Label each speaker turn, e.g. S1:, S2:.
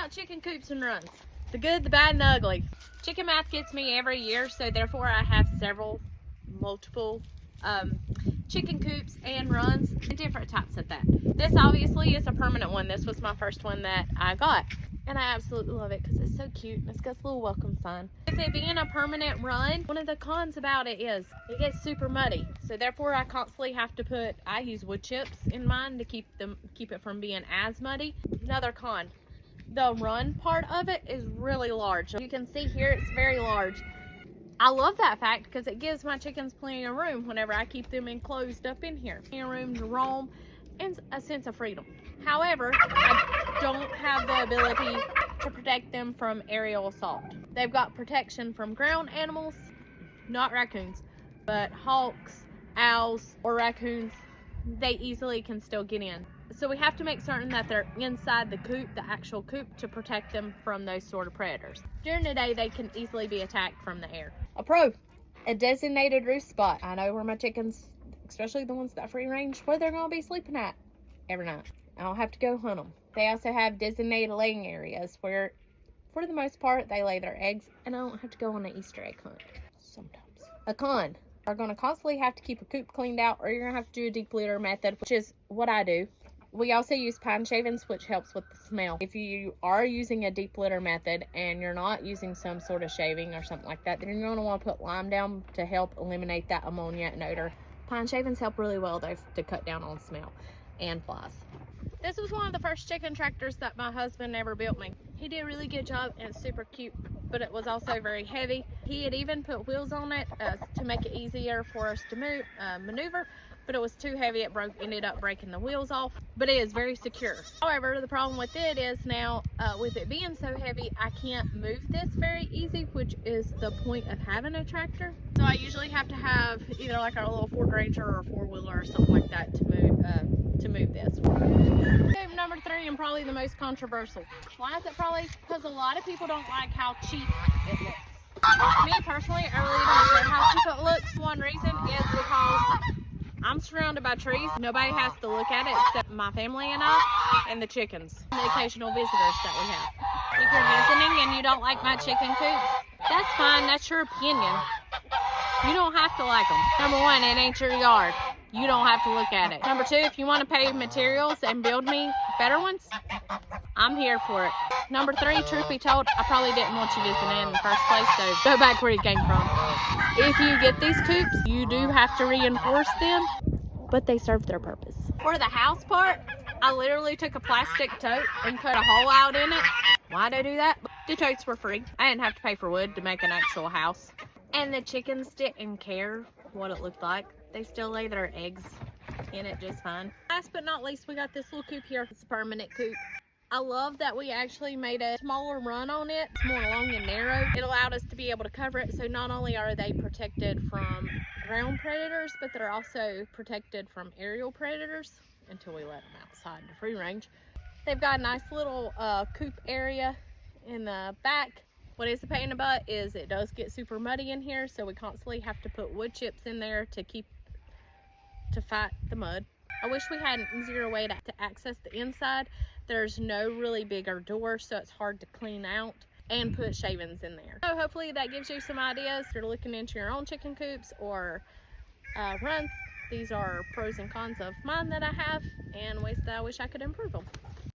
S1: about chicken coops and runs. The good, the bad, and the ugly. Chicken math gets me every year, so therefore I have multiple chicken coops and runs and different types of that. This obviously is a permanent one. This was my first one that I got. And I absolutely love it because it's so cute and it's got a little welcome sign. With it being a permanent run, one of the cons about it is it gets super muddy. So therefore I constantly have to I use wood chips in mine to keep it from being as muddy. Another con, the run part of it is really large. You can see here it's very large. I love that fact because it gives my chickens plenty of room whenever I keep them enclosed up in here. Plenty of room to roam and a sense of freedom. However, I don't have the ability to protect them from aerial assault. They've got protection from ground animals, not raccoons, but hawks, owls, or raccoons, they easily can still get in. So we have to make certain that they're inside the coop, the actual coop, to protect them from those sort of predators. During the day, they can easily be attacked from the air. A designated roost spot. I know where my chickens, especially the ones that free range, where they're gonna be sleeping at every night. I don't have to go hunt them. They also have designated laying areas where, for the most part, they lay their eggs, and I don't have to go on an Easter egg hunt sometimes. A con, you're going to constantly have to keep a coop cleaned out, or you're going to have to do a deep litter method, which is what I do. We also use pine shavings, which helps with the smell. If you are using a deep litter method and you're not using some sort of shaving or something like that, then you're going to want to put lime down to help eliminate that ammonia and odor. Pine shavings help really well though to cut down on smell and flies. This was one of the first chicken tractors that my husband ever built me. He did a really good job and it's super cute, but it was also very heavy. He had even put wheels on it to make it easier for us to maneuver, but it was too heavy. It ended up breaking the wheels off, but it is very secure. However, the problem with it is now with it being so heavy, I can't move this very easy, which is the point of having a tractor. So I usually have to have either like a little Ford Ranger or a four-wheeler or something like that to move this. Okay, number 3, and probably the most controversial. Why is it probably? Because a lot of people don't like how cheap it looks. Me personally, I really don't care how cheap it looks. One reason is because I'm surrounded by trees. Nobody has to look at it except my family and I and the chickens, and the occasional visitors that we have. If you're visiting and you don't like my chicken coops, that's fine. That's your opinion. You don't have to like them. Number 1, it ain't your yard. You don't have to look at it. Number 2, if you want to pay materials and build me better ones, I'm here for it. Number 3, truth be told, I probably didn't want you visiting in the first place, so go back where you came from. If you get these coops, you do have to reinforce them, but they serve their purpose. For the house part, I literally took a plastic tote and cut a hole out in it. Why'd I do that? The totes were free. I didn't have to pay for wood to make an actual house. And the chickens didn't care what it looked like. They still lay their eggs in it just fine. Last but not least, we got this little coop here. It's a permanent coop. I love that we actually made a smaller run on it. It's more long and narrow. It allowed us to be able to cover it, so not only are they protected from ground predators, but they're also protected from aerial predators until we let them outside to free range. They've got a nice little coop area in the back. What is a pain in the butt is it does get super muddy in here, so we constantly have to put wood chips in there to fight the mud. I wish we had an easier way to access the inside. There's no really bigger door, so it's hard to clean out and put shavings in there. So hopefully that gives you some ideas. If you're looking into your own chicken coops or runs, these are pros and cons of mine that I have and ways that I wish I could improve them.